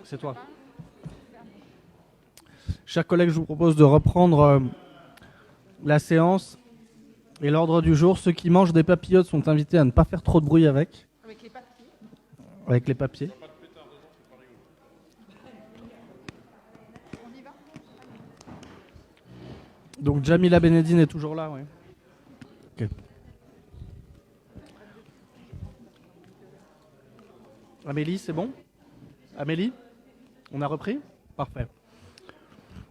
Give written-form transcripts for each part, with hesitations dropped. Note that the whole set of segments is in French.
C'est toi. Chers collègues, je vous propose de reprendre la séance et l'ordre du jour. Ceux qui mangent des papillotes sont invités à ne pas faire trop de bruit avec. Avec les papiers. Avec les papiers. On y va. Donc Jamila Benedine est toujours là, oui. Ok. Amélie, c'est bon? Amélie? On a repris? Parfait.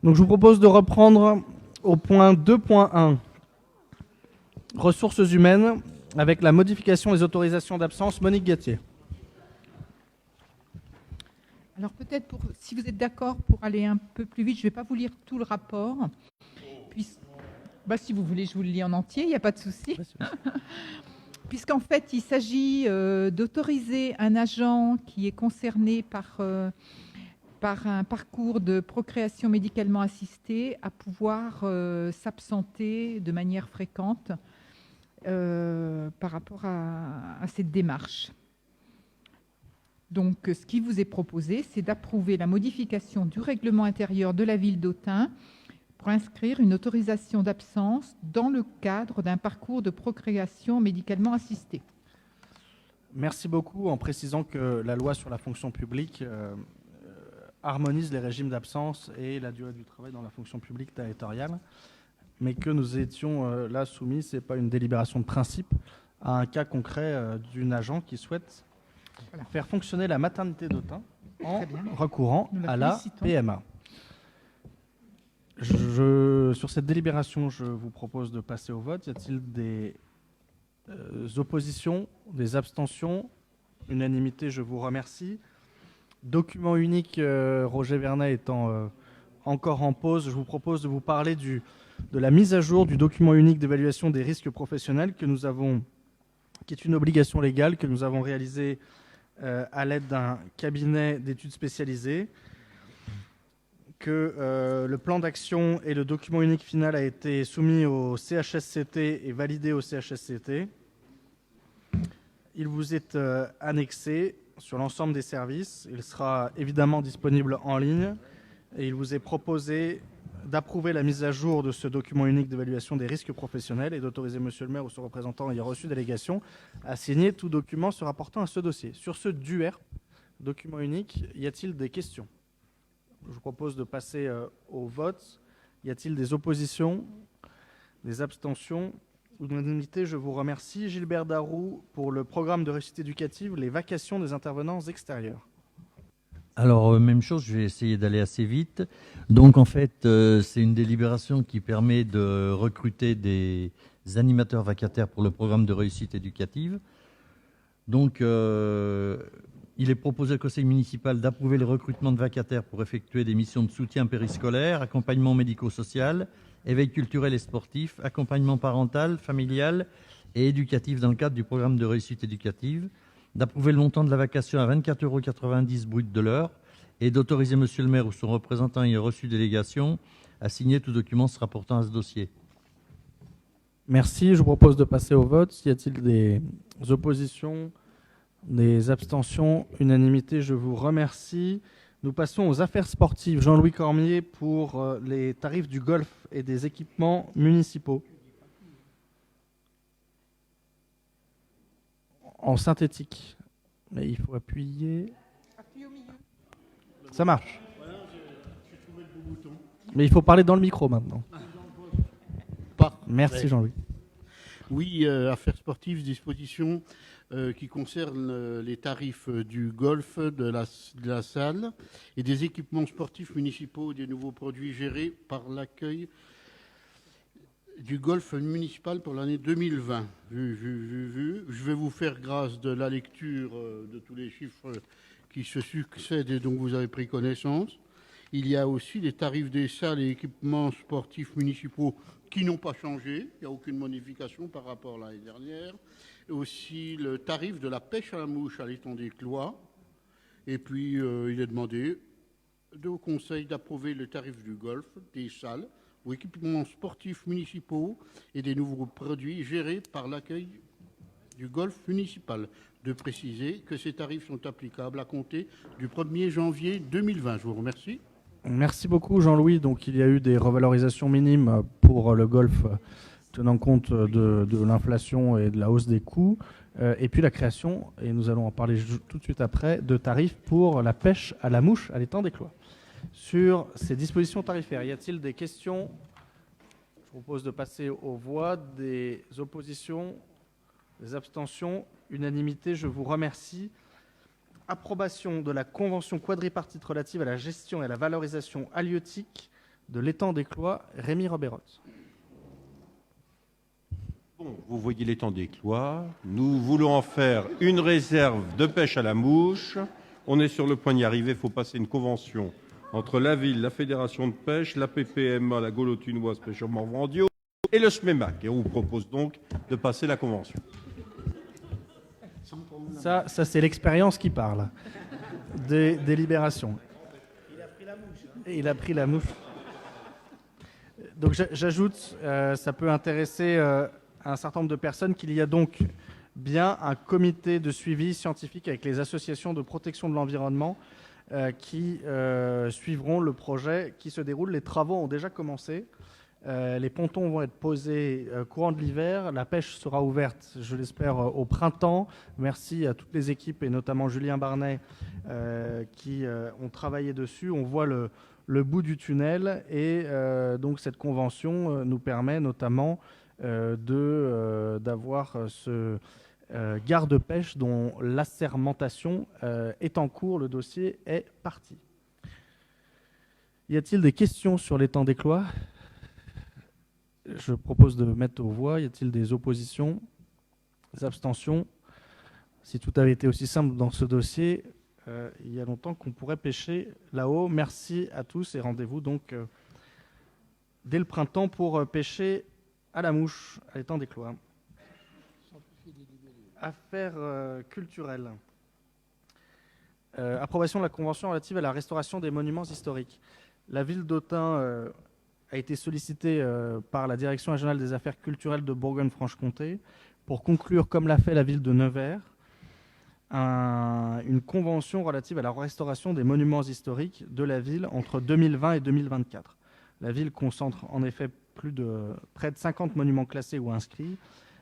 Donc je vous propose de reprendre au point 2.1. Ressources humaines avec la modification des autorisations d'absence. Monique Gatier. Alors peut-être, si vous êtes d'accord, pour aller un peu plus vite, je ne vais pas vous lire tout le rapport. Si vous voulez, je vous le lis en entier, il n'y a pas de souci. Puisqu'en fait, il s'agit d'autoriser un agent qui est concerné par un parcours de procréation médicalement assistée à pouvoir s'absenter de manière fréquente par rapport à cette démarche. Donc, ce qui vous est proposé, c'est d'approuver la modification du règlement intérieur de la ville d'Autun pour inscrire une autorisation d'absence dans le cadre d'un parcours de procréation médicalement assistée. Merci beaucoup, en précisant que la loi sur la fonction publique harmonise les régimes d'absence et la durée du travail dans la fonction publique territoriale, mais que nous étions là soumis, ce n'est pas une délibération de principe, à un cas concret d'une agent qui souhaite faire fonctionner la maternité d'Autun en recourant à la PMA. Sur cette délibération, je vous propose de passer au vote. Y a-t-il des oppositions, des abstentions? Unanimité, je vous remercie. Document unique, Roger Vernet étant encore en pause, je vous propose de vous parler de la mise à jour du document unique d'évaluation des risques professionnels qui est une obligation légale que nous avons réalisée à l'aide d'un cabinet d'études spécialisées, que le plan d'action et le document unique final a été soumis au CHSCT et validé au CHSCT. Il vous est annexé sur l'ensemble des services. Il sera évidemment disponible en ligne et il vous est proposé d'approuver la mise à jour de ce document unique d'évaluation des risques professionnels et d'autoriser monsieur le maire ou son représentant ayant reçu délégation à signer tout document se rapportant à ce dossier. Sur ce DUERP, document unique, y a-t-il des questions? Je vous propose de passer au vote. Y a-t-il des oppositions, des abstentions? Unanimité, je vous remercie. Gilbert Darroux, pour le programme de réussite éducative, les vacations des intervenants extérieurs. Alors, même chose, je vais essayer d'aller assez vite. Donc, en fait, c'est une délibération qui permet de recruter des animateurs vacataires pour le programme de réussite éducative. Donc, il est proposé au conseil municipal d'approuver le recrutement de vacataires pour effectuer des missions de soutien périscolaire, accompagnement médico-social, éveil culturel et sportif, accompagnement parental, familial et éducatif dans le cadre du programme de réussite éducative, d'approuver le montant de la vacation à 24,90 € brut de l'heure et d'autoriser monsieur le maire ou son représentant ayant reçu délégation à signer tout document se rapportant à ce dossier. Merci. Je vous propose de passer au vote. Y a-t-il des oppositions, des abstentions? Unanimité, je vous remercie. Nous passons aux affaires sportives. Jean-Louis Cormier pour les tarifs du golf et des équipements municipaux. En synthétique. Mais il faut appuyer. Appuie au milieu. Ça marche. Mais il faut parler dans le micro maintenant. Merci Jean-Louis. Oui, affaires sportives, dispositions qui concernent les tarifs du golf, de la salle et des équipements sportifs municipaux, des nouveaux produits gérés par l'accueil du golf municipal pour l'année 2020. Je vais vous faire grâce de la lecture de tous les chiffres qui se succèdent et dont vous avez pris connaissance. Il y a aussi les tarifs des salles et équipements sportifs municipaux qui n'ont pas changé. Il n'y a aucune modification par rapport à l'année dernière. Et aussi le tarif de la pêche à la mouche à l'étang des Cloix. Et puis, il est demandé au Conseil d'approuver le tarif du golf, des salles ou équipements sportifs municipaux et des nouveaux produits gérés par l'accueil du golf municipal. De préciser que ces tarifs sont applicables à compter du 1er janvier 2020. Je vous remercie. Merci beaucoup Jean-Louis. Donc il y a eu des revalorisations minimes pour le golf tenant compte de l'inflation et de la hausse des coûts. Et puis la création, et nous allons en parler tout de suite après, de tarifs pour la pêche à la mouche à l'étang des Cloix. Sur ces dispositions tarifaires, y a-t-il des questions? Je propose de passer aux voix, des oppositions, des abstentions, unanimité, je vous remercie. Approbation de la convention quadripartite relative à la gestion et à la valorisation halieutique de l'étang des Cloix. Rémi Robérotte. Bon, vous voyez l'étang des Cloix. Nous voulons en faire une réserve de pêche à la mouche. On est sur le point d'y arriver. Il faut passer une convention entre la ville, la fédération de pêche, la PPMA, la Gaulotunoise Pêcheurs Morvandiaux et le SMEMAC. Et on vous propose donc de passer la convention. Ça c'est l'expérience qui parle. Des délibérations. Il a pris la mouche. Il a pris la mouche. Donc j'ajoute, ça peut intéresser un certain nombre de personnes, qu'il y a donc bien un comité de suivi scientifique avec les associations de protection de l'environnement qui suivront le projet qui se déroule. Les travaux ont déjà commencé. Les pontons vont être posés courant de l'hiver. La pêche sera ouverte, je l'espère, au printemps. Merci à toutes les équipes et notamment Julien Barnet qui ont travaillé dessus. On voit le bout du tunnel et donc cette convention nous permet notamment d'avoir ce garde-pêche dont l'assermentation est en cours. Le dossier est parti. Y a-t-il des questions sur l'étang des Cloix ? Je propose de mettre aux voix. Y a-t-il des oppositions, des abstentions? Si tout avait été aussi simple dans ce dossier, il y a longtemps qu'on pourrait pêcher là-haut. Merci à tous et rendez-vous donc dès le printemps pour pêcher à la mouche à l'étang des Cloix. Affaires culturelles. Approbation de la convention relative à la restauration des monuments historiques. La ville d'Autun a été sollicitée par la Direction régionale des affaires culturelles de Bourgogne-Franche-Comté pour conclure, comme l'a fait la ville de Nevers, une convention relative à la restauration des monuments historiques de la ville entre 2020 et 2024. La ville concentre en effet près de 50 monuments classés ou inscrits,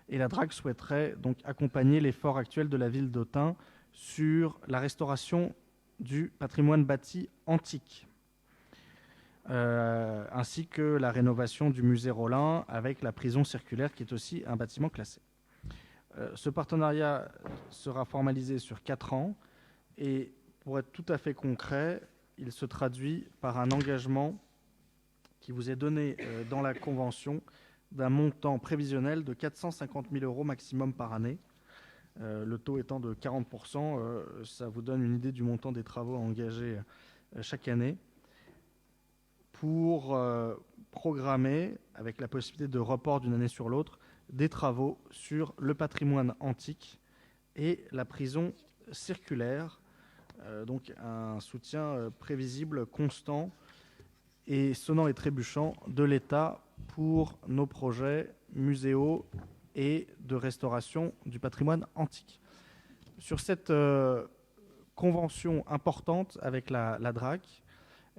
et la DRAC souhaiterait donc accompagner l'effort actuel de la ville d'Autun sur la restauration du patrimoine bâti antique, ainsi que la rénovation du musée Rollin avec la prison circulaire qui est aussi un bâtiment classé. Ce partenariat sera formalisé sur 4 ans et pour être tout à fait concret, il se traduit par un engagement qui vous est donné dans la convention d'un montant prévisionnel de 450 000 € maximum par année. Le taux étant de 40%, ça vous donne une idée du montant des travaux engagés chaque année pour programmer, avec la possibilité de report d'une année sur l'autre, des travaux sur le patrimoine antique et la prison circulaire. Donc un soutien prévisible, constant et sonnant et trébuchant de l'État pour nos projets muséaux et de restauration du patrimoine antique. Sur cette convention importante avec la DRAC,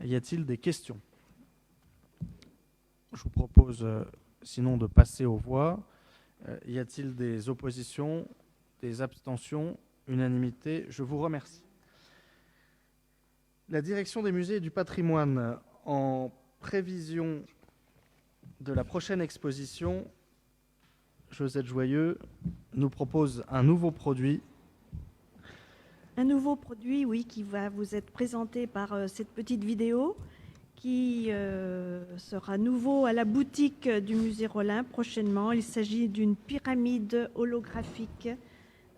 y a-t-il des questions? Je vous propose sinon de passer aux voix. Y a-t-il des oppositions, des abstentions? Unanimité, je vous remercie. La direction des musées et du patrimoine, en prévision de la prochaine exposition, Josette Joyeux nous propose un nouveau produit. Un nouveau produit, oui, qui va vous être présenté par cette petite vidéo qui sera nouveau à la boutique du musée Rollin prochainement. Il s'agit d'une pyramide holographique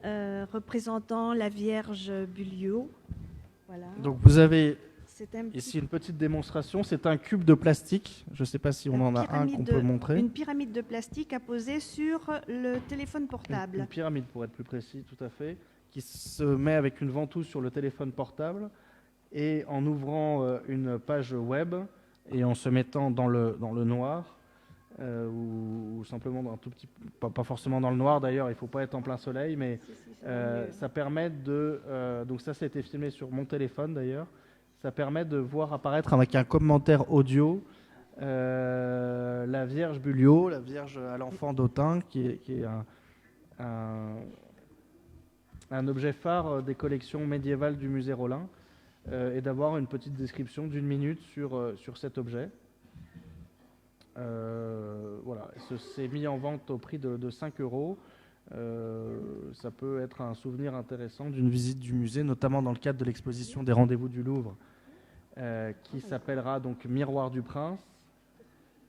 représentant la Vierge Bullio. Voilà. Donc vous avez ici une petite démonstration. C'est un cube de plastique. Je ne sais pas si on en a un qu'on peut montrer. Une pyramide de plastique à poser sur le téléphone portable. Une pyramide pour être plus précis, tout à fait, qui se met avec une ventouse sur le téléphone portable et en ouvrant une page web et en se mettant dans le noir, ou simplement dans un tout petit, pas forcément dans le noir d'ailleurs, il ne faut pas être en plein soleil, mais ça permet de, donc ça été filmé sur mon téléphone d'ailleurs, ça permet de voir apparaître avec un commentaire audio la Vierge Bulliot, la Vierge à l'enfant d'Autun, qui est un objet phare des collections médiévales du musée Rollin, et d'avoir une petite description d'1 minute sur cet objet. Voilà, c'est mis en vente au prix de 5 €. Ça peut être un souvenir intéressant d'une visite du musée, notamment dans le cadre de l'exposition des Rendez-vous du Louvre, qui s'appellera donc Miroir du Prince.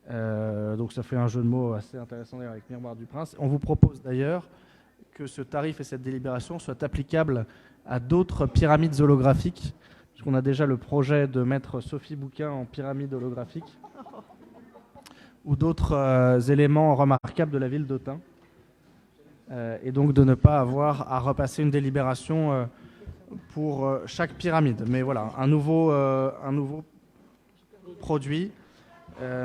Donc ça fait un jeu de mots assez intéressant d'ailleurs avec Miroir du Prince. On vous propose d'ailleurs que ce tarif et cette délibération soient applicables à d'autres pyramides holographiques, puisqu'on a déjà le projet de mettre Sophie Bouquin en pyramide holographique, ou d'autres éléments remarquables de la ville d'Autun, et donc de ne pas avoir à repasser une délibération pour chaque pyramide. Mais voilà, un nouveau produit,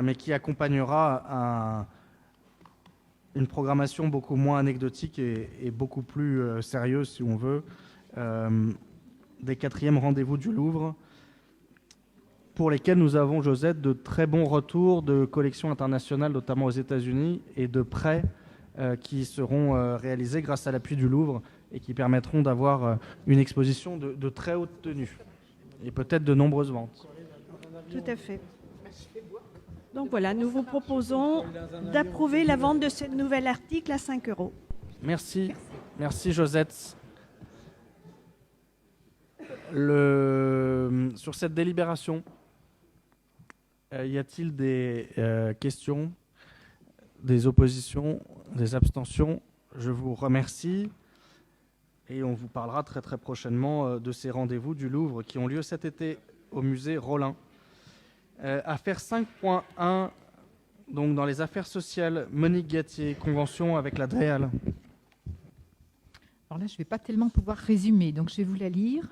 mais qui accompagnera une programmation beaucoup moins anecdotique et beaucoup plus sérieuse, si on veut, des 4e rendez-vous du Louvre, pour lesquels nous avons, Josette, de très bons retours de collections internationales, notamment aux États-Unis, et de prêts qui seront réalisés grâce à l'appui du Louvre et qui permettront d'avoir une exposition de très haute tenue et peut-être de nombreuses ventes. Tout à fait. Donc voilà, nous vous proposons d'approuver la vente de ce nouvel article à 5 €. Merci. Merci, Josette. Sur cette délibération, y a-t-il des questions, des oppositions, des abstentions? Je vous remercie et on vous parlera très très prochainement de ces rendez-vous du Louvre qui ont lieu cet été au musée Rollin. Affaire 5.1, donc dans les affaires sociales, Monique Gatier, convention avec la DREAL. Alors là, je ne vais pas tellement pouvoir résumer, donc je vais vous la lire.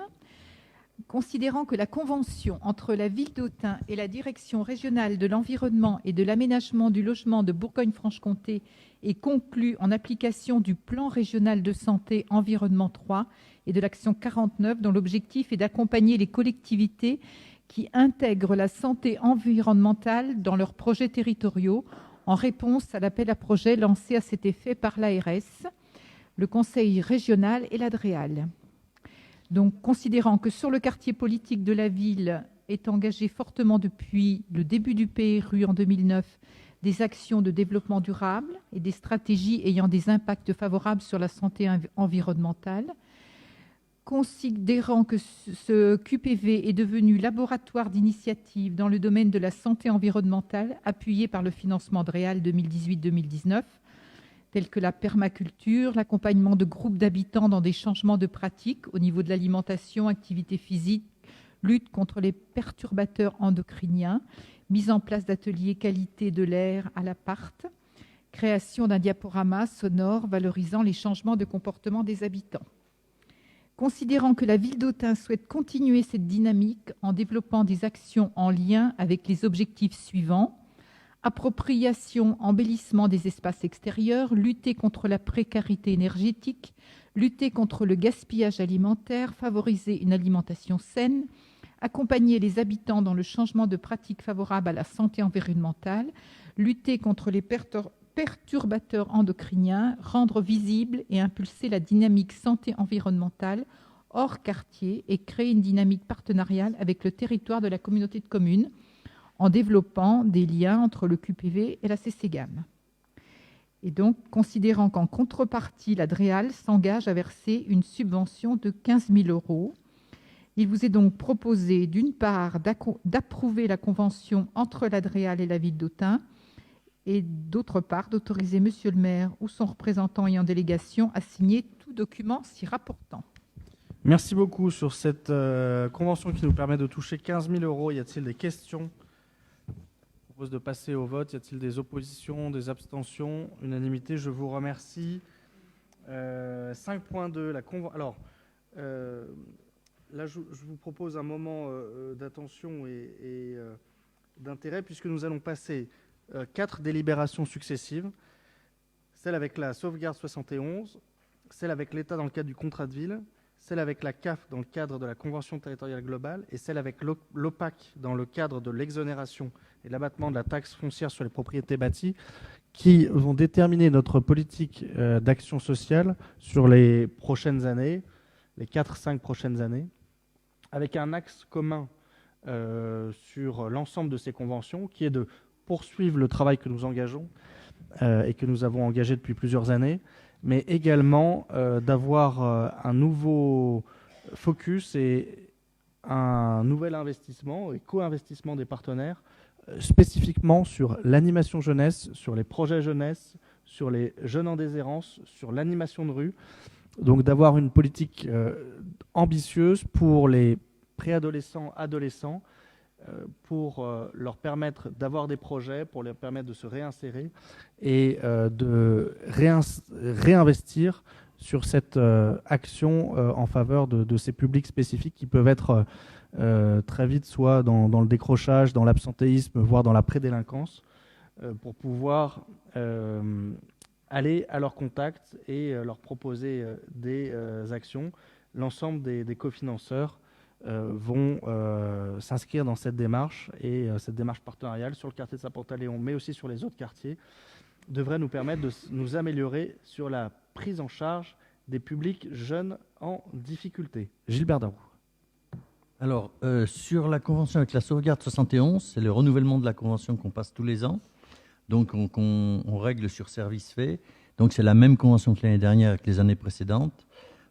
Considérant que la convention entre la ville d'Autun et la Direction régionale de l'environnement et de l'aménagement du logement de Bourgogne-Franche-Comté est conclue en application du plan régional de santé environnement 3 et de l'action 49, dont l'objectif est d'accompagner les collectivités qui intègrent la santé environnementale dans leurs projets territoriaux en réponse à l'appel à projets lancé à cet effet par l'ARS, le Conseil régional et la DREAL. Donc, considérant que sur le quartier politique de la ville est engagé fortement depuis le début du PRU en 2009 des actions de développement durable et des stratégies ayant des impacts favorables sur la santé environnementale, considérant que ce QPV est devenu laboratoire d'initiative dans le domaine de la santé environnementale appuyé par le financement DREAL 2018-2019, tels que la permaculture, l'accompagnement de groupes d'habitants dans des changements de pratiques au niveau de l'alimentation, activité physique, lutte contre les perturbateurs endocriniens, mise en place d'ateliers qualité de l'air à l'appart, création d'un diaporama sonore valorisant les changements de comportement des habitants. Considérant que la ville d'Autun souhaite continuer cette dynamique en développant des actions en lien avec les objectifs suivants: appropriation, embellissement des espaces extérieurs, lutter contre la précarité énergétique, lutter contre le gaspillage alimentaire, favoriser une alimentation saine, accompagner les habitants dans le changement de pratiques favorables à la santé environnementale, lutter contre les perturbateurs endocriniens, rendre visible et impulser la dynamique santé environnementale hors quartier et créer une dynamique partenariale avec le territoire de la communauté de communes, en développant des liens entre le QPV et la CCGAM. Et donc, considérant qu'en contrepartie, la DREAL s'engage à verser une subvention de 15 000 €, il vous est donc proposé, d'une part, d'approuver la convention entre la DREAL et la ville d'Autun, et d'autre part, d'autoriser Monsieur le maire ou son représentant ayant délégation à signer tout document s'y rapportant. Merci beaucoup sur cette convention qui nous permet de toucher 15 000 €. Y a-t-il des questions? Je propose de passer au vote. Y a-t-il des oppositions, des abstentions? Unanimité, je vous remercie. 5.2, la convention. Alors, là, je vous propose un moment d'attention et d'intérêt, puisque nous allons passer 4 délibérations successives, celle avec la sauvegarde 71, celle avec l'État dans le cadre du contrat de ville, celle avec la CAF dans le cadre de la Convention territoriale globale et celle avec l'OPAC dans le cadre de l'exonération et de l'abattement de la taxe foncière sur les propriétés bâties, qui vont déterminer notre politique d'action sociale sur les prochaines années, les 4-5 prochaines années, avec un axe commun sur l'ensemble de ces conventions, qui est de poursuivre le travail que nous engageons et que nous avons engagé depuis plusieurs années, mais également d'avoir un nouveau focus et un nouvel investissement et co-investissement des partenaires spécifiquement sur l'animation jeunesse, sur les projets jeunesse, sur les jeunes en déshérence, sur l'animation de rue. Donc d'avoir une politique ambitieuse pour les préadolescents, adolescents, pour leur permettre d'avoir des projets, pour leur permettre de se réinsérer et de réinvestir sur cette action en faveur de ces publics spécifiques qui peuvent être très vite soit dans le décrochage, dans l'absentéisme, voire dans la prédélinquance, pour pouvoir aller à leur contact et leur proposer des actions. L'ensemble des cofinanceurs vont s'inscrire dans cette démarche, et cette démarche partenariale sur le quartier de Saint-Pantaléon, mais aussi sur les autres quartiers, devrait nous permettre de nous améliorer sur la prise en charge des publics jeunes en difficulté. Gilbert Darroux. Alors, sur la convention avec la sauvegarde 71, c'est le renouvellement de la convention qu'on passe tous les ans. Donc, on règle sur service fait. Donc, c'est la même convention que l'année dernière avec les années précédentes.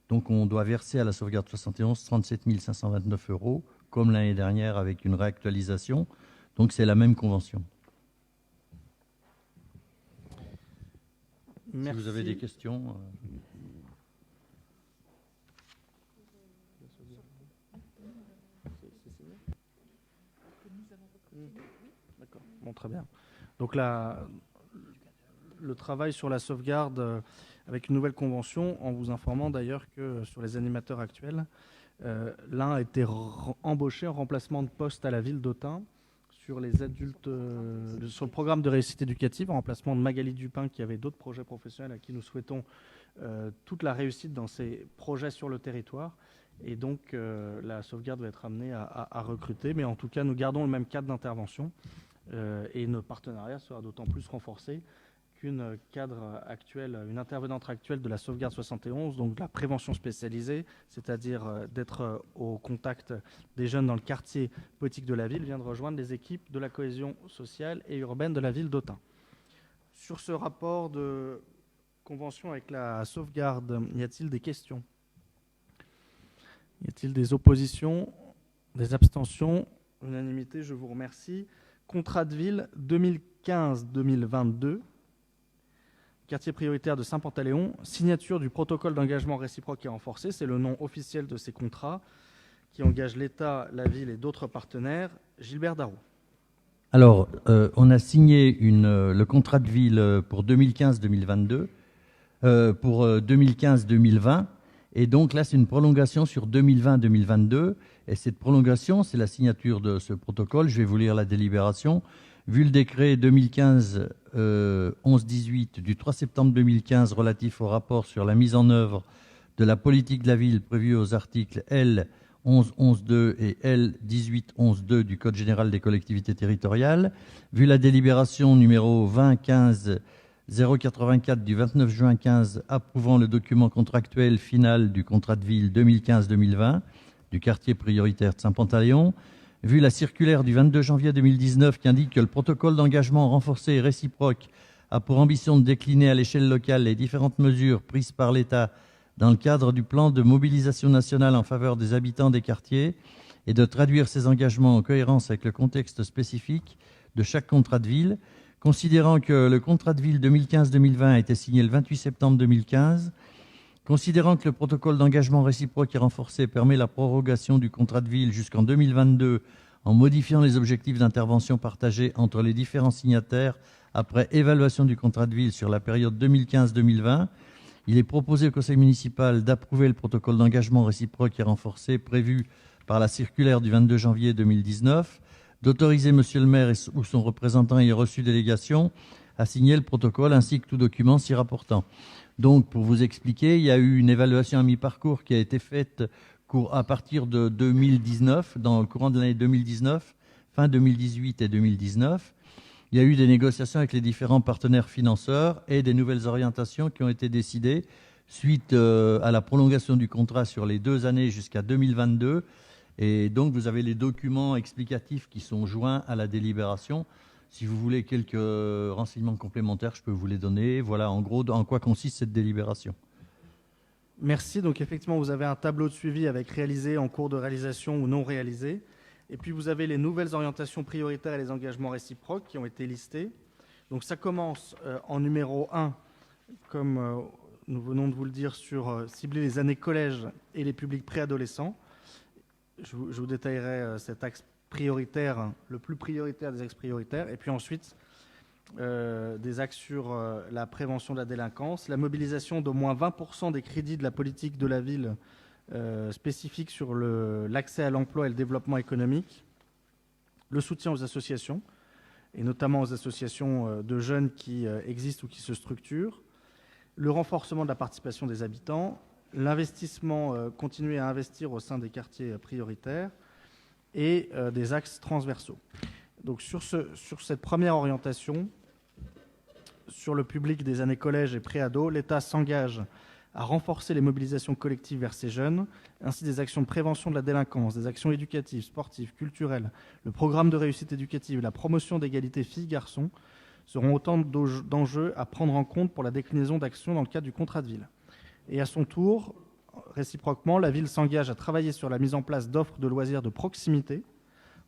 Donc, on doit verser à la sauvegarde 71 37 529 €, comme l'année dernière avec une réactualisation. Donc, c'est la même convention. Merci. Si vous avez des questions... D'accord, bon, très bien. Donc le travail sur la sauvegarde avec une nouvelle convention, en vous informant d'ailleurs que sur les animateurs actuels, l'un a été embauché en remplacement de poste à la ville d'Autun sur les adultes, sur le programme de réussite éducative, en remplacement de Magali Dupin qui avait d'autres projets professionnels à qui nous souhaitons toute la réussite dans ces projets sur le territoire. Et donc la sauvegarde va être amenée à recruter, mais en tout cas nous gardons le même cadre d'intervention et notre partenariat sera d'autant plus renforcé qu'une cadre actuelle, une intervenante actuelle de la sauvegarde 71, donc de la prévention spécialisée, c'est-à-dire d'être au contact des jeunes dans le quartier politique de la ville, vient de rejoindre les équipes de la cohésion sociale et urbaine de la ville d'Autun. Sur ce rapport de convention avec la sauvegarde, y a-t-il des questions ? Y a-t-il des oppositions, des abstentions ? Unanimité, je vous remercie. Contrat de ville 2015-2022, quartier prioritaire de Saint-Pantaléon, signature du protocole d'engagement réciproque et renforcé, c'est le nom officiel de ces contrats qui engagent l'État, la ville et d'autres partenaires. Gilbert Darroux. Alors, on a signé le contrat de ville pour 2015-2022, pour 2015-2020. Et donc là, c'est une prolongation sur 2020-2022. Et cette prolongation, c'est la signature de ce protocole. Je vais vous lire la délibération. Vu le décret 2015-1118 du 3 septembre 2015 relatif au rapport sur la mise en œuvre de la politique de la ville prévue aux articles L. 11.11.2 et L. 18.11.2 du Code général des collectivités territoriales, vu la délibération numéro 2015 084 du 29 juin 15 approuvant le document contractuel final du contrat de ville 2015-2020 du quartier prioritaire de Saint-Pantaléon, vu la circulaire du 22 janvier 2019 qui indique que le protocole d'engagement renforcé et réciproque a pour ambition de décliner à l'échelle locale les différentes mesures prises par l'État dans le cadre du plan de mobilisation nationale en faveur des habitants des quartiers et de traduire ces engagements en cohérence avec le contexte spécifique de chaque contrat de ville. Considérant que le contrat de ville 2015-2020 a été signé le 28 septembre 2015, considérant que le protocole d'engagement réciproque et renforcé permet la prorogation du contrat de ville jusqu'en 2022 en modifiant les objectifs d'intervention partagés entre les différents signataires après évaluation du contrat de ville sur la période 2015-2020, il est proposé au conseil municipal d'approuver le protocole d'engagement réciproque et renforcé prévu par la circulaire du 22 janvier 2019, d'autoriser Monsieur le maire ou son représentant ayant reçu délégation à signer le protocole ainsi que tout document s'y rapportant. Donc, pour vous expliquer, il y a eu une évaluation à mi-parcours qui a été faite à partir de 2019, dans le courant de l'année 2019, fin 2018 et 2019. Il y a eu des négociations avec les différents partenaires financeurs et des nouvelles orientations qui ont été décidées suite à la prolongation du contrat sur les 2 années jusqu'à 2022. Et donc, vous avez les documents explicatifs qui sont joints à la délibération. Si vous voulez quelques renseignements complémentaires, je peux vous les donner. Voilà, en gros, en quoi consiste cette délibération. Merci. Donc, effectivement, vous avez un tableau de suivi avec réalisé, en cours de réalisation ou non réalisé. Et puis, vous avez les nouvelles orientations prioritaires et les engagements réciproques qui ont été listés. Donc, ça commence en numéro 1, comme nous venons de vous le dire, sur cibler les années collège et les publics préadolescents. Je vous détaillerai cet axe prioritaire, le plus prioritaire des axes prioritaires. Et puis ensuite, des axes sur la prévention de la délinquance, la mobilisation d'au moins 20% des crédits de la politique de la ville spécifique sur l'accès à l'emploi et le développement économique, le soutien aux associations, et notamment aux associations de jeunes qui existent ou qui se structurent, le renforcement de la participation des habitants, l'investissement, continuer à investir au sein des quartiers prioritaires et des axes transversaux. Donc sur cette première orientation, sur le public des années collège et pré-ado, l'État s'engage à renforcer les mobilisations collectives vers ces jeunes, ainsi des actions de prévention de la délinquance, des actions éducatives, sportives, culturelles, le programme de réussite éducative, la promotion d'égalité filles-garçons seront autant d'enjeux à prendre en compte pour la déclinaison d'actions dans le cadre du contrat de ville. Et à son tour, réciproquement, la ville s'engage à travailler sur la mise en place d'offres de loisirs de proximité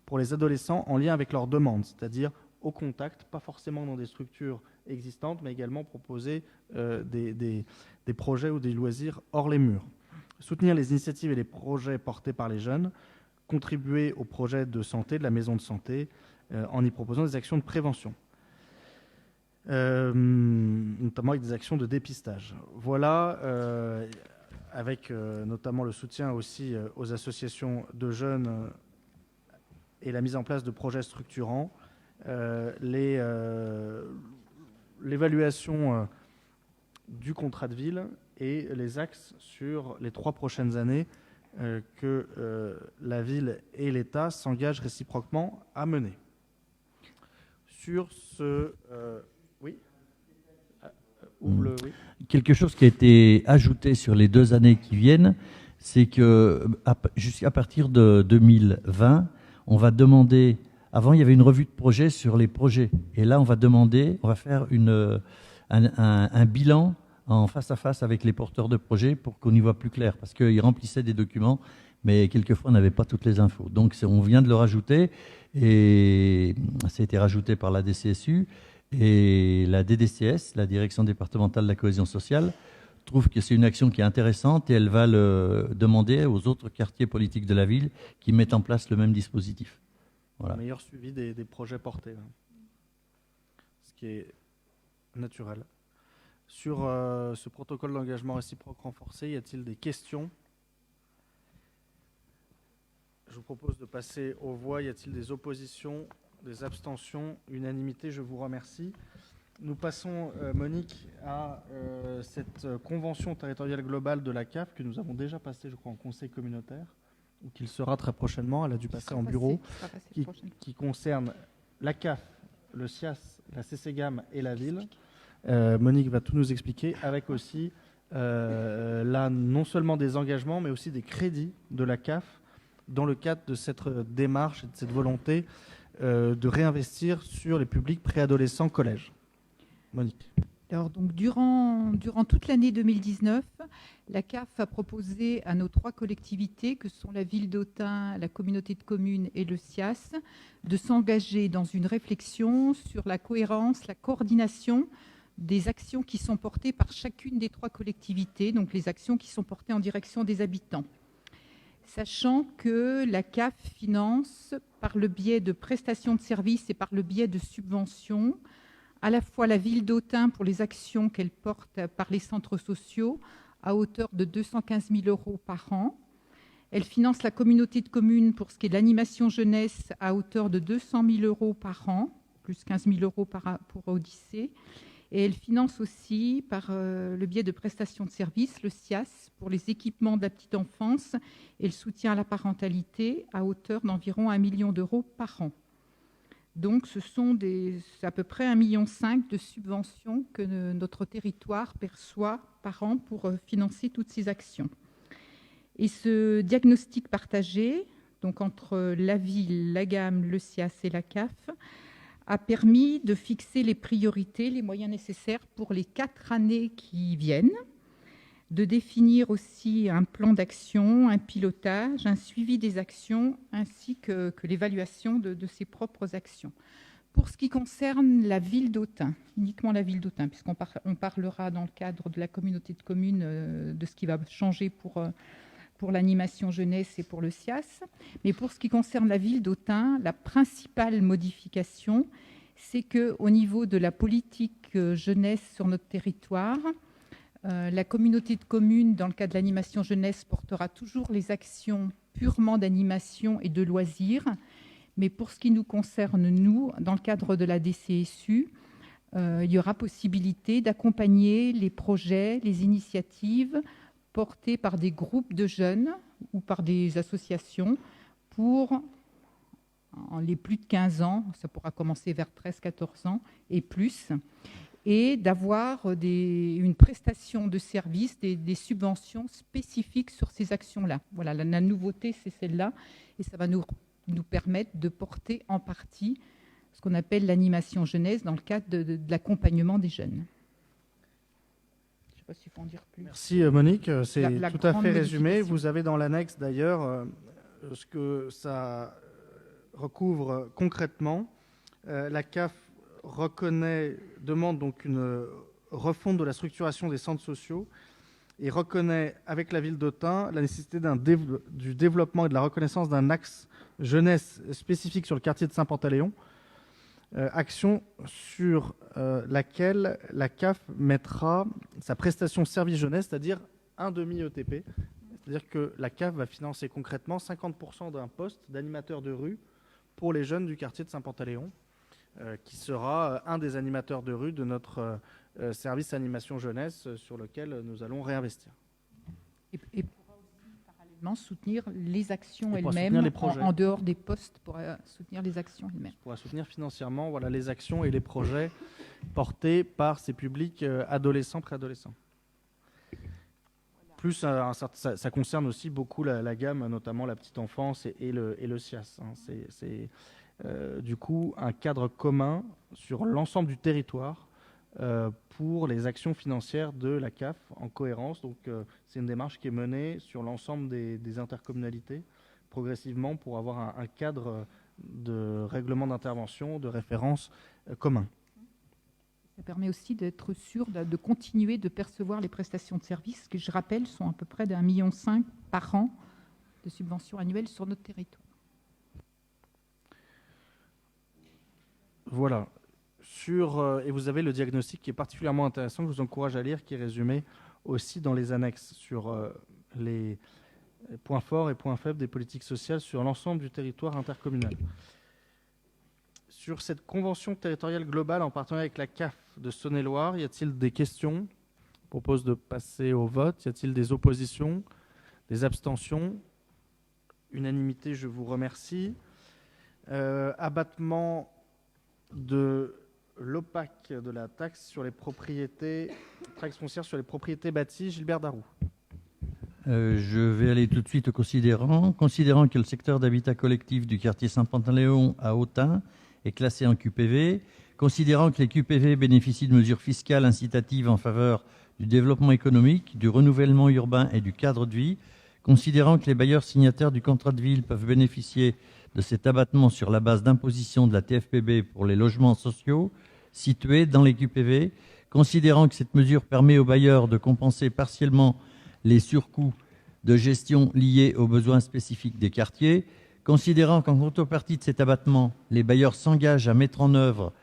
pour les adolescents en lien avec leurs demandes, c'est-à-dire au contact, pas forcément dans des structures existantes, mais également proposer des projets ou des loisirs hors les murs. Soutenir les initiatives et les projets portés par les jeunes, contribuer aux projets de santé, de la maison de santé, en y proposant des actions de prévention. Notamment avec des actions de dépistage. Voilà, avec notamment le soutien aussi aux associations de jeunes et la mise en place de projets structurants, l'évaluation du contrat de ville et les axes sur les 3 prochaines années que la ville et l'État s'engagent réciproquement à mener. Sur ce... oui. Oui. Quelque chose qui a été ajouté sur les 2 années qui viennent, c'est que jusqu'à partir de 2020, on va demander... Avant, il y avait une revue de projet sur les projets. Et là, on va faire un bilan en face à face avec les porteurs de projets pour qu'on y voit plus clair. Parce qu'ils remplissaient des documents, mais quelquefois, on n'avait pas toutes les infos. Donc, on vient de le rajouter. Et ça a été rajouté par la DCSU. Et la DDCS, la Direction départementale de la cohésion sociale, trouve que c'est une action qui est intéressante et elle va le demander aux autres quartiers politiques de la ville qui mettent en place le même dispositif. Voilà. Meilleur suivi des projets portés, ce qui est naturel. Sur ce protocole d'engagement réciproque renforcé, y a-t-il des questions ? Je vous propose de passer aux voix. Y a-t-il des oppositions, des abstentions, unanimité? Je vous remercie. Nous passons, Monique, à cette convention territoriale globale de la CAF que nous avons déjà passée, je crois, en conseil communautaire, ou qu'il sera très prochainement. Elle a dû passer en bureau, qui concerne la CAF, le SIAS, la CCGAM et la ville. Monique va tout nous expliquer, avec aussi là, non seulement des engagements, mais aussi des crédits de la CAF dans le cadre de cette démarche et de cette volonté de réinvestir sur les publics préadolescents collège. Monique. Alors, donc, durant toute l'année 2019, la CAF a proposé à nos 3 collectivités, que sont la ville d'Autun, la communauté de communes et le SIAS, de s'engager dans une réflexion sur la cohérence, la coordination des actions qui sont portées par chacune des 3 collectivités, donc les actions qui sont portées en direction des habitants. Sachant que la CAF finance, par le biais de prestations de services et par le biais de subventions, à la fois la ville d'Autun pour les actions qu'elle porte par les centres sociaux à hauteur de 215 000 € par an. Elle finance la communauté de communes pour ce qui est de l'animation jeunesse à hauteur de 200 000 € par an, plus 15 000 € pour Odyssée. Et elle finance aussi, par le biais de prestations de services, le SIAS pour les équipements de la petite enfance et le soutien à la parentalité à hauteur d'environ 1 million d'euros par an. Donc, c'est à peu près 1,5 million de subventions que notre territoire perçoit par an pour financer toutes ces actions. Et ce diagnostic partagé, donc entre la ville, la gamme, le SIAS et la CAF, a permis de fixer les priorités, les moyens nécessaires pour les 4 années qui viennent, de définir aussi un plan d'action, un pilotage, un suivi des actions, ainsi que l'évaluation de ses propres actions. Pour ce qui concerne la ville d'Autun, uniquement la ville d'Autun, puisqu'on parlera dans le cadre de la communauté de communes de ce qui va changer pour l'animation jeunesse et pour le SIAS. Mais pour ce qui concerne la ville d'Autun, la principale modification, c'est qu'au niveau de la politique jeunesse sur notre territoire, la communauté de communes, dans le cas de l'animation jeunesse, portera toujours les actions purement d'animation et de loisirs. Mais pour ce qui nous concerne, nous, dans le cadre de la DCSU, il y aura possibilité d'accompagner les projets, les initiatives portés par des groupes de jeunes ou par des associations pour les plus de 15 ans, ça pourra commencer vers 13-14 ans et plus, et d'avoir une prestation de services, des subventions spécifiques sur ces actions-là. Voilà, la nouveauté, c'est celle-là, et ça va nous permettre de porter en partie ce qu'on appelle l'animation jeunesse dans le cadre de l'accompagnement des jeunes. Je ne sais pas s'il faut en dire plus. Merci Monique, c'est tout à fait résumé. modification. Vous avez dans l'annexe d'ailleurs ce que ça recouvre concrètement. La CAF demande donc une refonte de la structuration des centres sociaux et reconnaît avec la ville d'Autun la nécessité du développement et de la reconnaissance d'un axe jeunesse spécifique sur le quartier de Saint-Pantaléon, action sur laquelle la CAF mettra sa prestation service jeunesse, c'est-à-dire un demi-ETP. C'est-à-dire que la CAF va financer concrètement 50% d'un poste d'animateur de rue pour les jeunes du quartier de Saint-Pantaléon, qui sera un des animateurs de rue de notre service animation jeunesse sur lequel nous allons réinvestir. Et pourra aussi parallèlement soutenir les actions Et pourra elles-mêmes soutenir les projets. en dehors des postes pour soutenir les actions elles-mêmes. On pourra soutenir financièrement les actions et les projets portés par ces publics adolescents, préadolescents. Plus, ça concerne aussi beaucoup la gamme, notamment la petite enfance et le SIAS. C'est du coup un cadre commun sur l'ensemble du territoire pour les actions financières de la CAF en cohérence. Donc c'est une démarche qui est menée sur l'ensemble des intercommunalités progressivement pour avoir un cadre de règlement d'intervention, de référence commun. Ça permet aussi d'être sûr de continuer de percevoir les prestations de services, qui, je rappelle, sont à peu près d'1,5 million par an de subventions annuelles sur notre territoire. Voilà. Et vous avez le diagnostic qui est particulièrement intéressant, que je vous encourage à lire, qui est résumé aussi dans les annexes sur les points forts et points faibles des politiques sociales sur l'ensemble du territoire intercommunal. Sur cette convention territoriale globale en partenariat avec la CAF de Saône-et-Loire, y a-t-il des questions ? Je propose de passer au vote. Y a-t-il des oppositions ? Des abstentions ? Unanimité, je vous remercie. Abattement de l'OPAC de la taxe sur les propriétés, taxe foncière sur les propriétés bâties, Gilbert Darroux. Je vais aller tout de suite au considérant. Considérant que le secteur d'habitat collectif du quartier Saint-Pantaléon à Autun est classé en QPV, considérant que les QPV bénéficient de mesures fiscales incitatives en faveur du développement économique, du renouvellement urbain et du cadre de vie, considérant que les bailleurs signataires du contrat de ville peuvent bénéficier de cet abattement sur la base d'imposition de la TFPB pour les logements sociaux situés dans les QPV, considérant que cette mesure permet aux bailleurs de compenser partiellement les surcoûts de gestion liés aux besoins spécifiques des quartiers, considérant qu'en contrepartie de cet abattement, les bailleurs s'engagent à mettre en œuvre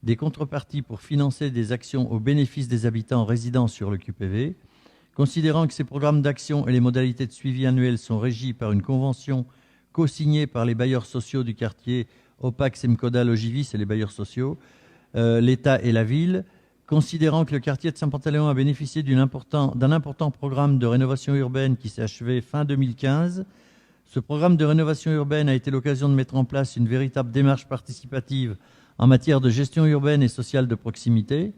des contreparties pour financer des actions au bénéfice des habitants résidant sur le QPV, Considérant que ces programmes d'action et les modalités de suivi annuels sont régis par une convention co-signée par les bailleurs sociaux du quartier, OPAC, Semcoda, Logivis et les bailleurs sociaux, l'État et la ville, considérant que le quartier de Saint-Pantaléon a bénéficié d'un important programme de rénovation urbaine qui s'est achevé fin 2015, ce programme de rénovation urbaine a été l'occasion de mettre en place une véritable démarche participative en matière de gestion urbaine et sociale de proximité,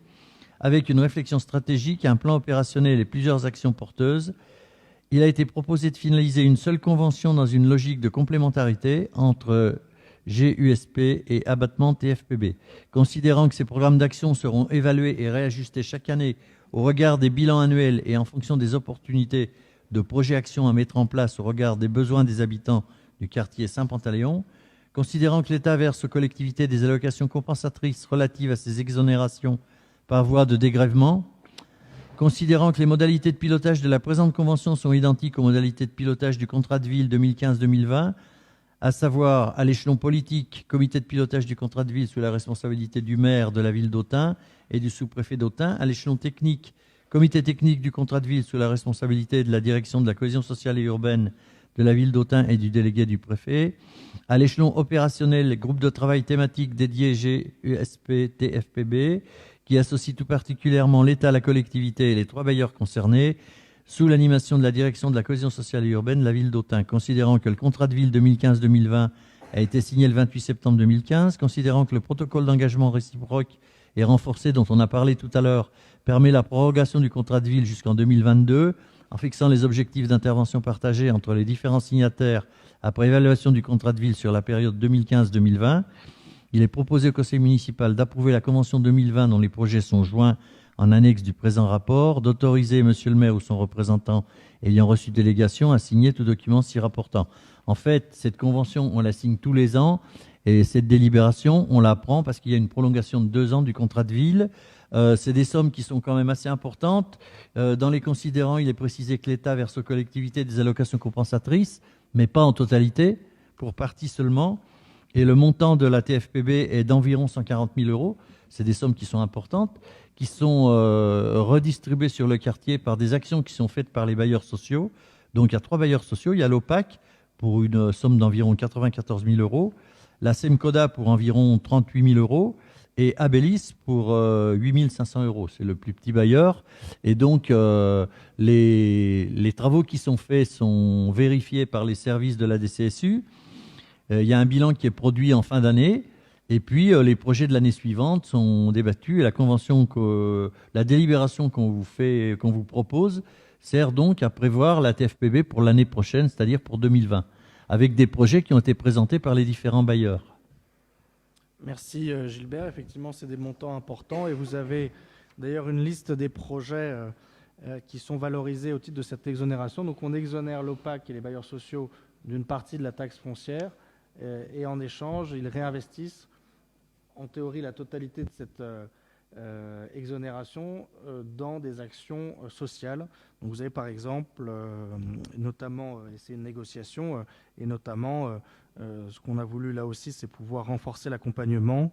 avec une réflexion stratégique, un plan opérationnel et plusieurs actions porteuses. Il a été proposé de finaliser une seule convention dans une logique de complémentarité entre GUSP et abattement TFPB. Considérant que ces programmes d'action seront évalués et réajustés chaque année au regard des bilans annuels et en fonction des opportunités de projets actions à mettre en place au regard des besoins des habitants du quartier Saint-Pantaléon, considérant que l'État verse aux collectivités des allocations compensatrices relatives à ces exonérations par voie de dégrèvement, considérant que les modalités de pilotage de la présente convention sont identiques aux modalités de pilotage du contrat de ville 2015-2020, à savoir à l'échelon politique, comité de pilotage du contrat de ville sous la responsabilité du maire de la ville d'Autun et du sous-préfet d'Autun, à l'échelon technique, comité technique du contrat de ville sous la responsabilité de la direction de la cohésion sociale et urbaine de la ville d'Autun et du délégué du préfet, à l'échelon opérationnel, groupe de travail thématique dédié GUSP TFPB, qui associe tout particulièrement l'État, la collectivité et les 3 bailleurs concernés, sous l'animation de la direction de la cohésion sociale et urbaine de la ville d'Autun, considérant que le contrat de ville 2015-2020 a été signé le 28 septembre 2015, considérant que le protocole d'engagement réciproque et renforcé dont on a parlé tout à l'heure permet la prorogation du contrat de ville jusqu'en 2022, en fixant les objectifs d'intervention partagés entre les différents signataires après évaluation du contrat de ville sur la période 2015-2020. Il est proposé au conseil municipal d'approuver la convention 2020 dont les projets sont joints en annexe du présent rapport, d'autoriser monsieur le maire ou son représentant ayant reçu délégation à signer tout document s'y rapportant. En fait, cette convention, on la signe tous les ans et cette délibération, on la prend parce qu'il y a une prolongation de 2 ans du contrat de ville. C'est des sommes qui sont quand même assez importantes. Dans les considérants, il est précisé que l'État verse aux collectivités des allocations compensatrices, mais pas en totalité, pour partie seulement. Et le montant de la TFPB est d'environ 140 000 €. C'est des sommes qui sont importantes, qui sont redistribuées sur le quartier par des actions qui sont faites par les bailleurs sociaux. Donc il y a 3 bailleurs sociaux. Il y a l'OPAC pour une somme d'environ 94 000 €, la Semcoda pour environ 38 000 € et Abélis pour 8 500 €. C'est le plus petit bailleur. Et donc les travaux qui sont faits sont vérifiés par les services de la DCSU. Il y a un bilan qui est produit en fin d'année, et puis les projets de l'année suivante sont débattus, et la délibération qu'on vous propose sert donc à prévoir la TFPB pour l'année prochaine, c'est-à-dire pour 2020, avec des projets qui ont été présentés par les différents bailleurs. Merci Gilbert. Effectivement, c'est des montants importants, et vous avez d'ailleurs une liste des projets qui sont valorisés au titre de cette exonération. Donc on exonère l'OPAC et les bailleurs sociaux d'une partie de la taxe foncière, et en échange, ils réinvestissent en théorie la totalité de cette exonération dans des actions sociales. Donc vous avez par exemple, notamment, c'est une négociation, et notamment ce qu'on a voulu là aussi, c'est pouvoir renforcer l'accompagnement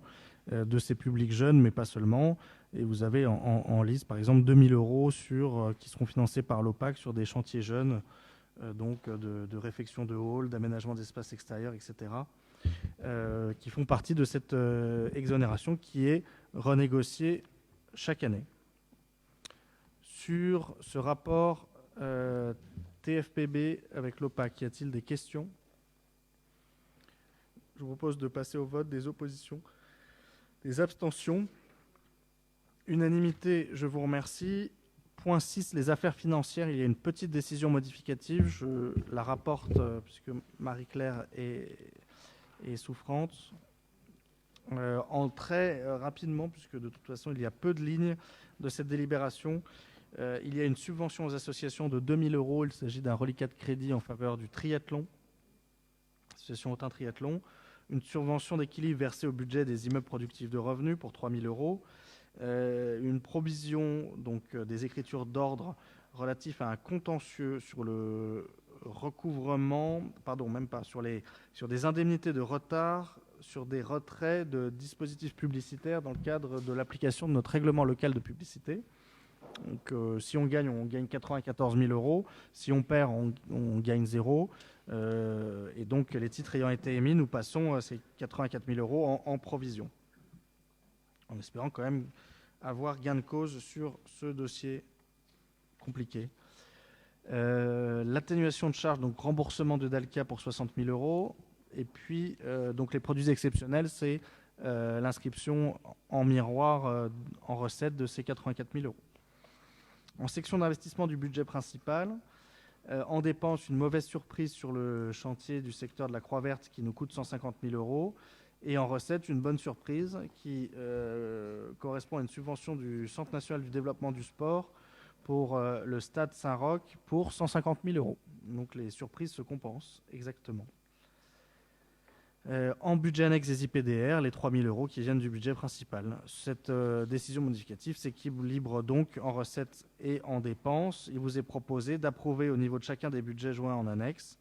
de ces publics jeunes, mais pas seulement. Et vous avez en liste par exemple 2 000 € qui seront financés par l'OPAC sur des chantiers jeunes, donc de réfection de halls, d'aménagement d'espaces extérieurs, etc., qui font partie de cette exonération qui est renégociée chaque année. Sur ce rapport TFPB avec l'OPAC, y a-t-il des questions? Je vous propose de passer au vote. Des oppositions, des abstentions. Unanimité, je vous remercie. Point 6, les affaires financières. Il y a une petite décision modificative. Je la rapporte puisque Marie-Claire est souffrante. En très rapidement, puisque de toute façon, il y a peu de lignes de cette délibération. Il y a une subvention aux associations de 2 000 €. Il s'agit d'un reliquat de crédit en faveur du triathlon, association Autun Triathlon. Une subvention d'équilibre versée au budget des immeubles productifs de revenus pour 3 000 €. Une provision donc des écritures d'ordre relatif à un contentieux sur le recouvrement, sur des indemnités de retard, sur des retraits de dispositifs publicitaires dans le cadre de l'application de notre règlement local de publicité. Donc, si on gagne 94 000 euros. Si on perd, on gagne 0. Et donc, les titres ayant été émis, nous passons ces 84 000 euros en provision, en espérant quand même avoir gain de cause sur ce dossier compliqué. L'atténuation de charges, donc remboursement de DALCA pour 60 000 euros. Et puis, donc les produits exceptionnels, c'est l'inscription en miroir en recette de ces 84 000 euros. En section d'investissement du budget principal, en dépenses, une mauvaise surprise sur le chantier du secteur de la Croix-Verte qui nous coûte 150 000 euros. Et en recette, une bonne surprise qui correspond à une subvention du Centre national du développement du sport pour le stade Saint-Roch pour 150 000 euros. Donc les surprises se compensent exactement. En budget annexe des IPDR, les 3 000 euros qui viennent du budget principal. Cette décision modificative s'équilibre donc en recettes et en dépenses. Il vous est proposé d'approuver au niveau de chacun des budgets joints en annexe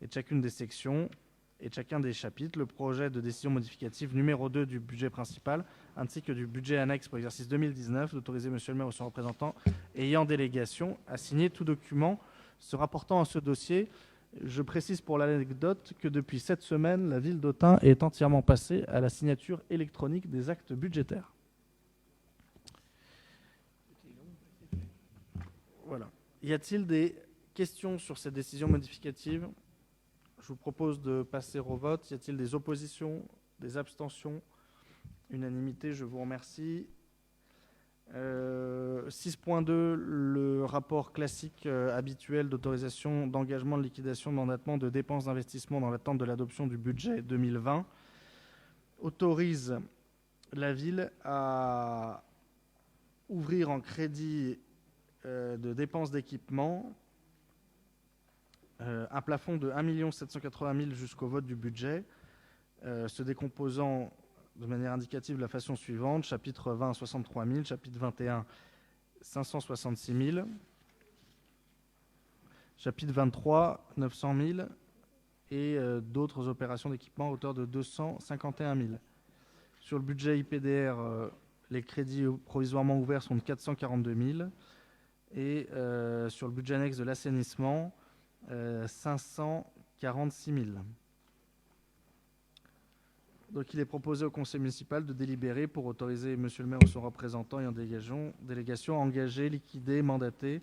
et de chacune des sections et de chacun des chapitres le projet de décision modificative numéro 2 du budget principal ainsi que du budget annexe pour l'exercice 2019, d'autoriser monsieur le maire ou son représentant ayant délégation à signer tout document se rapportant à ce dossier. Je précise pour l'anecdote que depuis cette semaine, la ville d'Autun est entièrement passée à la signature électronique des actes budgétaires. Voilà. Y a-t-il des questions sur cette décision modificative ? Je vous propose de passer au vote. Y a-t-il des oppositions, des abstentions ? Unanimité, je vous remercie. 6.2, le rapport classique habituel d'autorisation d'engagement, de liquidation, de mandatement, de dépenses d'investissement dans l'attente de l'adoption du budget 2020 autorise la ville à ouvrir en crédit de dépenses d'équipement un plafond de 1 780 000 jusqu'au vote du budget, se décomposant de manière indicative de la façon suivante: chapitre 20, 63 000, chapitre 21, 566 000, chapitre 23, 900 000 et d'autres opérations d'équipement à hauteur de 251 000. Sur le budget IPDR, les crédits provisoirement ouverts sont de 442 000 et sur le budget annexe de l'assainissement, 546 000. Donc il est proposé au conseil municipal de délibérer pour autoriser monsieur le maire ou son représentant et en délégation à engager, liquider, mandater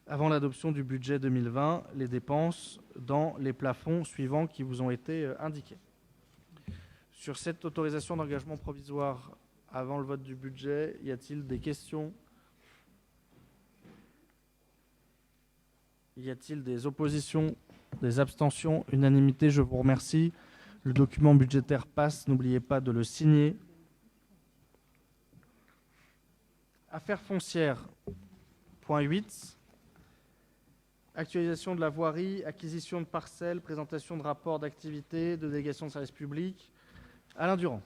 avant l'adoption du budget 2020 les dépenses dans les plafonds suivants qui vous ont été indiqués. Sur cette autorisation d'engagement provisoire avant le vote du budget, y a-t-il des questions ? Y a-t-il des oppositions, des abstentions ? Unanimité, je vous remercie. Le document budgétaire passe, n'oubliez pas de le signer. Affaires foncières, point 8. Actualisation de la voirie, acquisition de parcelles, présentation de rapports d'activité, de délégation de services publics. Alain Durand.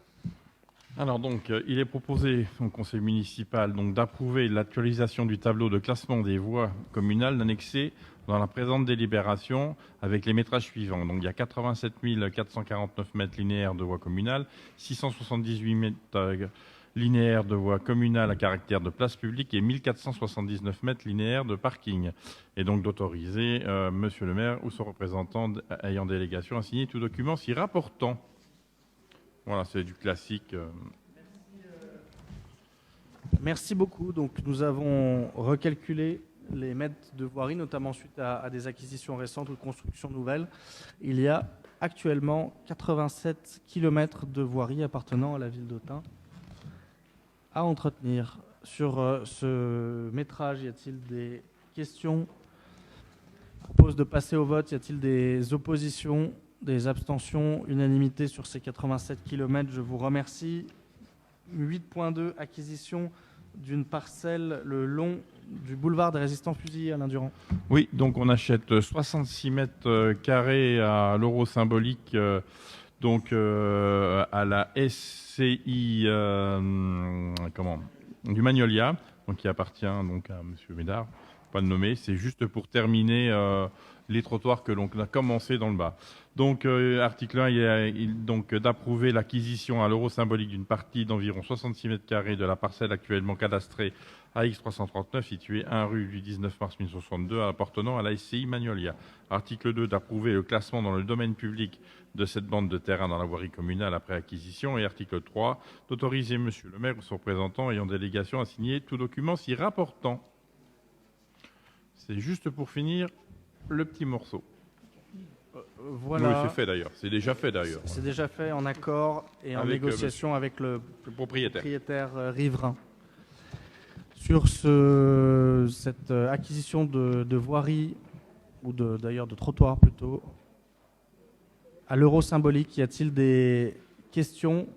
Alors donc, il est proposé au conseil municipal d'approuver l'actualisation du tableau de classement des voies communales d'annexer dans la présente délibération avec les métrages suivants. Donc il y a 87 449 mètres linéaires de voies communales, 678 mètres linéaires de voies communales à caractère de place publique et 1479 mètres linéaires de parking. Et donc d'autoriser monsieur le maire ou son représentant ayant délégation à signer tout document s'y rapportant. Voilà, c'est du classique. Merci beaucoup. Donc, nous avons recalculé les mètres de voirie, notamment suite à des acquisitions récentes ou de constructions nouvelles. Il y a actuellement 87 km de voirie appartenant à la ville d'Autun à entretenir. Sur ce métrage, y a-t-il des questions ? Je propose de passer au vote. Y a-t-il des oppositions ? Des abstentions, unanimité sur ces 87 km, je vous remercie. 8.2, acquisition d'une parcelle le long du boulevard des Résistants Fusillés, Alain Durand. Oui, donc on achète 66 mètres carrés à l'euro symbolique, à la SCI du Magnolia, donc qui appartient donc à monsieur Médard. pas le nommer. C'est juste pour terminer les trottoirs que l'on a commencé dans le bas. Donc, article 1, donc d'approuver l'acquisition à l'euro symbolique d'une partie d'environ 66 mètres carrés de la parcelle actuellement cadastrée AX339, située 1 rue du 19 mars 1962, appartenant à la SCI Magnolia. Article 2, d'approuver le classement dans le domaine public de cette bande de terrain dans la voirie communale après acquisition. Et article 3, d'autoriser monsieur le maire ou son représentant ayant délégation à signer tout document s'y rapportant. C'est juste pour finir le petit morceau. Voilà. Oui, c'est fait d'ailleurs. C'est déjà fait d'ailleurs. C'est déjà fait en accord et en négociation avec le propriétaire riverain. Sur cette acquisition de voirie, ou d'ailleurs de trottoir plutôt, à l'euro symbolique, y a-t-il des questions?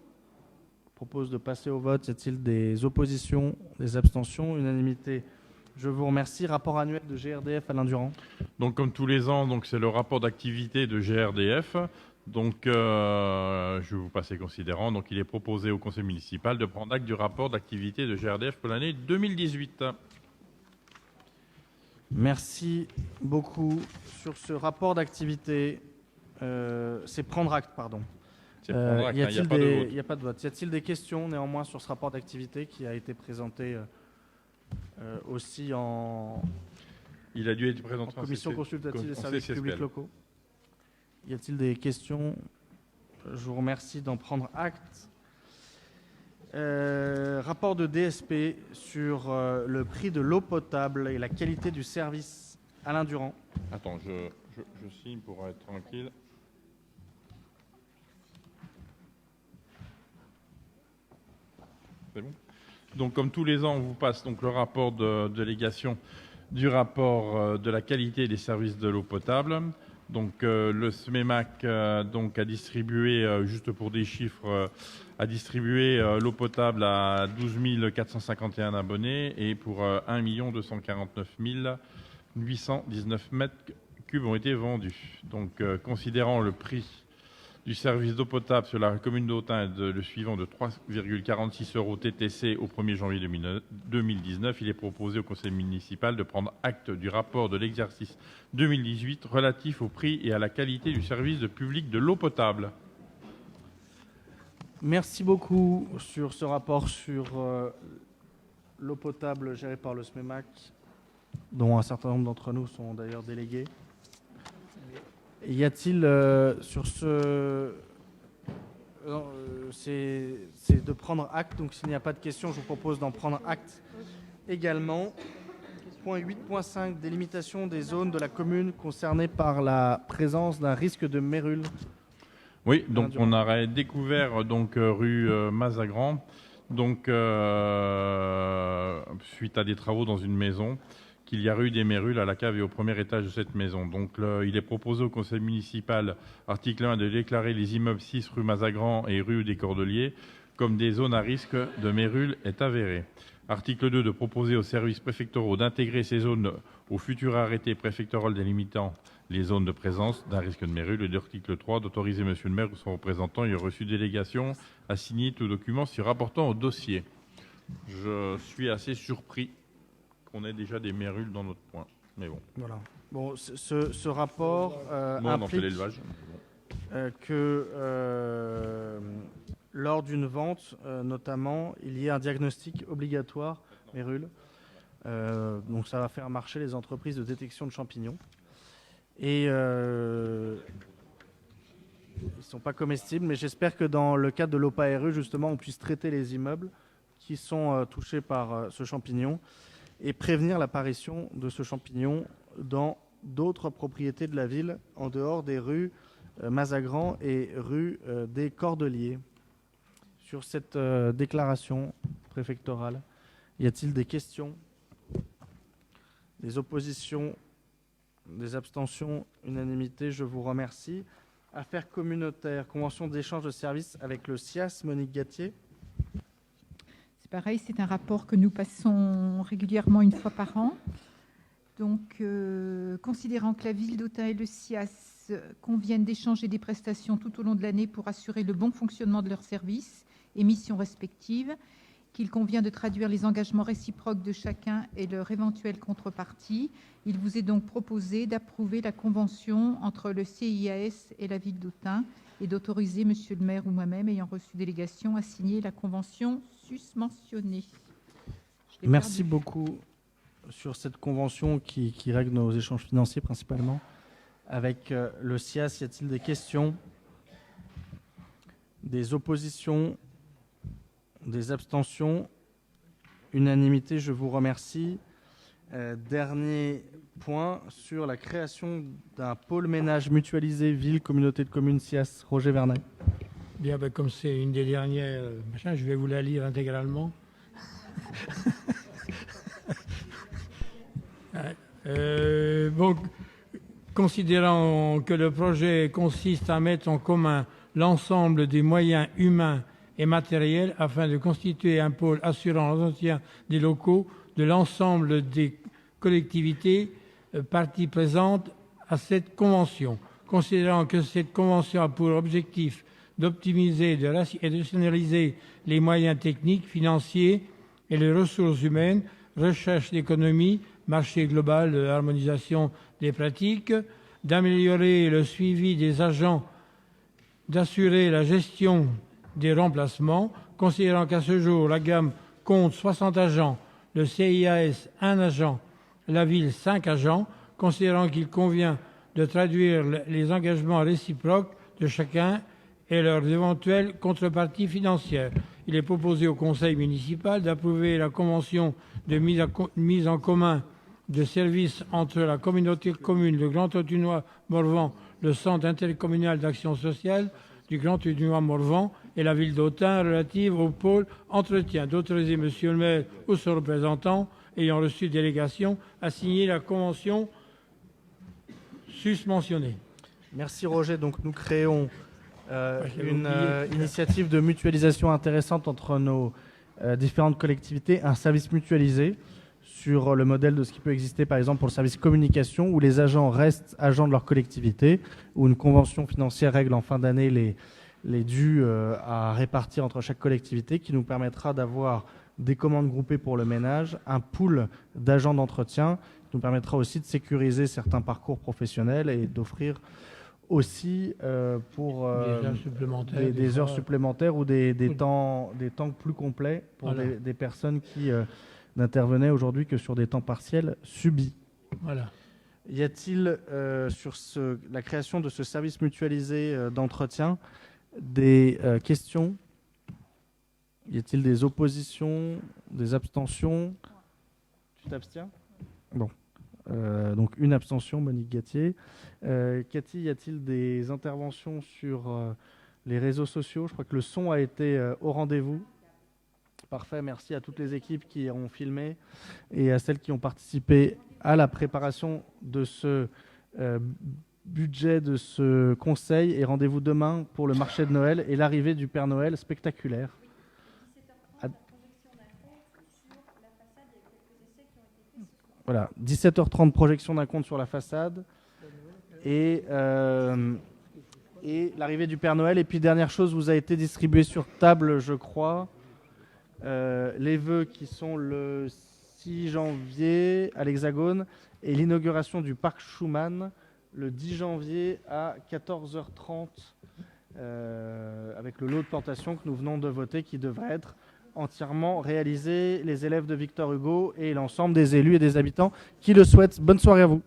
Je propose de passer au vote. Y a-t-il des oppositions, des abstentions? Unanimité. Je vous remercie. Rapport annuel de GRDF, Alain Durand. Donc, comme tous les ans, c'est le rapport d'activité de GRDF. Donc, je vais vous passer considérant. Donc, il est proposé au conseil municipal de prendre acte du rapport d'activité de GRDF pour l'année 2018. Merci beaucoup. Sur ce rapport d'activité, c'est prendre acte, pardon. C'est prendre acte, il n'y a pas de vote. Il n'y a pas de vote. Y a-t-il des questions néanmoins sur ce rapport d'activité qui a été présenté aussi Il a dû être présenté en commission consultative des services publics locaux? Y a-t-il des questions? Je vous remercie d'en prendre acte. Rapport de DSP sur le prix de l'eau potable et la qualité du service. Alain Durand. Attends, je signe pour être tranquille. C'est bon? Donc, comme tous les ans, on vous passe donc le rapport de délégation du rapport de la qualité des services de l'eau potable. Donc, le SMEMAC donc, a distribué, juste pour des chiffres, a distribué l'eau potable à 12 451 abonnés et pour 1 249 819 mètres cubes ont été vendus. Donc, considérant le prix du service d'eau potable sur la commune d'Autun le suivant de 3,46 € TTC au 1er janvier 2019, il est proposé au conseil municipal de prendre acte du rapport de l'exercice 2018 relatif au prix et à la qualité du service public de l'eau potable. Merci beaucoup sur ce rapport sur l'eau potable gérée par le SMEMAC, dont un certain nombre d'entre nous sont d'ailleurs délégués. Y a-t-il sur ce... c'est de prendre acte, donc s'il n'y a pas de questions, je vous propose d'en prendre acte également. Point 8.5, délimitation des zones de la commune concernées par la présence d'un risque de mérule. Oui, donc on a découvert donc, rue Mazagran, donc, suite à des travaux dans une maison, qu'il y a eu des mérules à la cave et au premier étage de cette maison. Donc, il est proposé au conseil municipal, article 1, de déclarer les immeubles 6 rue Mazagran et rue des Cordeliers comme des zones à risque de mérules est avéré. Article 2, de proposer aux services préfectoraux d'intégrer ces zones au futur arrêté préfectoral délimitant les zones de présence d'un risque de mérule. Et article 3, d'autoriser monsieur le maire ou son représentant ayant reçu délégation à signer tout document s'y rapportant au dossier. Je suis assez surpris qu'on ait déjà des mérules dans notre point. Mais bon. Voilà. Bon, ce rapport implique que lors d'une vente, notamment, il y ait un diagnostic obligatoire mérule. Donc ça va faire marcher les entreprises de détection de champignons. Et ils ne sont pas comestibles, mais j'espère que dans le cadre de l'OPARE, justement, on puisse traiter les immeubles qui sont touchés par ce champignon et prévenir l'apparition de ce champignon dans d'autres propriétés de la ville, en dehors des rues Mazagran et rue des Cordeliers. Sur cette déclaration préfectorale, y a-t-il des questions, des oppositions, des abstentions? Unanimité, je vous remercie. Affaires communautaires, convention d'échange de services avec le SIAS, Monique Gatier. C'est pareil, c'est un rapport que nous passons régulièrement une fois par an. Donc, considérant que la ville d'Autun et le SIAS conviennent d'échanger des prestations tout au long de l'année pour assurer le bon fonctionnement de leurs services et missions respectives, qu'il convient de traduire les engagements réciproques de chacun et leur éventuelle contrepartie. Il vous est donc proposé d'approuver la convention entre le CIAS et la ville d'Autun et d'autoriser Monsieur le maire ou moi-même, ayant reçu délégation, à signer la convention susmentionnée. Merci beaucoup sur cette convention qui règle nos échanges financiers principalement. Avec le SIAS, y a-t-il des questions, des oppositions, des abstentions? Unanimité, je vous remercie. Dernier point sur la création d'un pôle ménage mutualisé ville, communauté de communes SIAS. Roger Vernet. Bien, comme c'est une des dernières, je vais vous la lire intégralement. Considérant que le projet consiste à mettre en commun l'ensemble des moyens humains et matériels afin de constituer un pôle assurant l'entretien des locaux de l'ensemble des collectivités parties présentes à cette convention. Considérant que cette convention a pour objectif d'optimiser et de rationaliser les moyens techniques, financiers et les ressources humaines, recherche d'économie, marché global, harmonisation des pratiques, d'améliorer le suivi des agents, d'assurer la gestion des remplacements, considérant qu'à ce jour, la gamme compte 60 agents, le CIAS 1 agent, la ville 5 agents, considérant qu'il convient de traduire les engagements réciproques de chacun et leurs éventuelles contreparties financières. Il est proposé au conseil municipal d'approuver la convention de mise en commun de services entre la communauté de communes, le Grand Autunois-Morvan, le Centre intercommunal d'action sociale du Grand Autunois-Morvan et la ville d'Autun relative au pôle entretien. D'autoriser Monsieur le maire ou son représentant ayant reçu délégation à signer la convention susmentionnée. Merci Roger. Donc nous créons une initiative de mutualisation intéressante entre nos différentes collectivités, un service mutualisé sur le modèle de ce qui peut exister par exemple pour le service communication où les agents restent agents de leur collectivité, où une convention financière règle en fin d'année les dus à répartir entre chaque collectivité, qui nous permettra d'avoir des commandes groupées pour le ménage, un pool d'agents d'entretien, qui nous permettra aussi de sécuriser certains parcours professionnels et d'offrir aussi pour des heures supplémentaires ou des temps plus complets pour des personnes qui n'intervenaient aujourd'hui que sur des temps partiels subis. Voilà. Y a-t-il sur la création de ce service mutualisé d'entretien des questions? Y a-t-il des oppositions, des abstentions? Tu t'abstiens? Bon. Donc une abstention, Monique Gatier. Cathy, y a-t-il des interventions sur les réseaux sociaux? Je crois que le son a été au rendez-vous. Parfait, merci à toutes les équipes qui ont filmé et à celles qui ont participé à la préparation de ce budget, de ce conseil. Et rendez-vous demain pour le marché de Noël et l'arrivée du Père Noël spectaculaire. Voilà, 17h30, projection d'un compte sur la façade et l'arrivée du Père Noël. Et puis, dernière chose, vous a été distribué sur table, je crois, les vœux qui sont le 6 janvier à l'Hexagone et l'inauguration du parc Schumann le 10 janvier à 14h30 avec le lot de plantations que nous venons de voter qui devrait être entièrement réalisé, les élèves de Victor Hugo et l'ensemble des élus et des habitants qui le souhaitent. Bonne soirée à vous.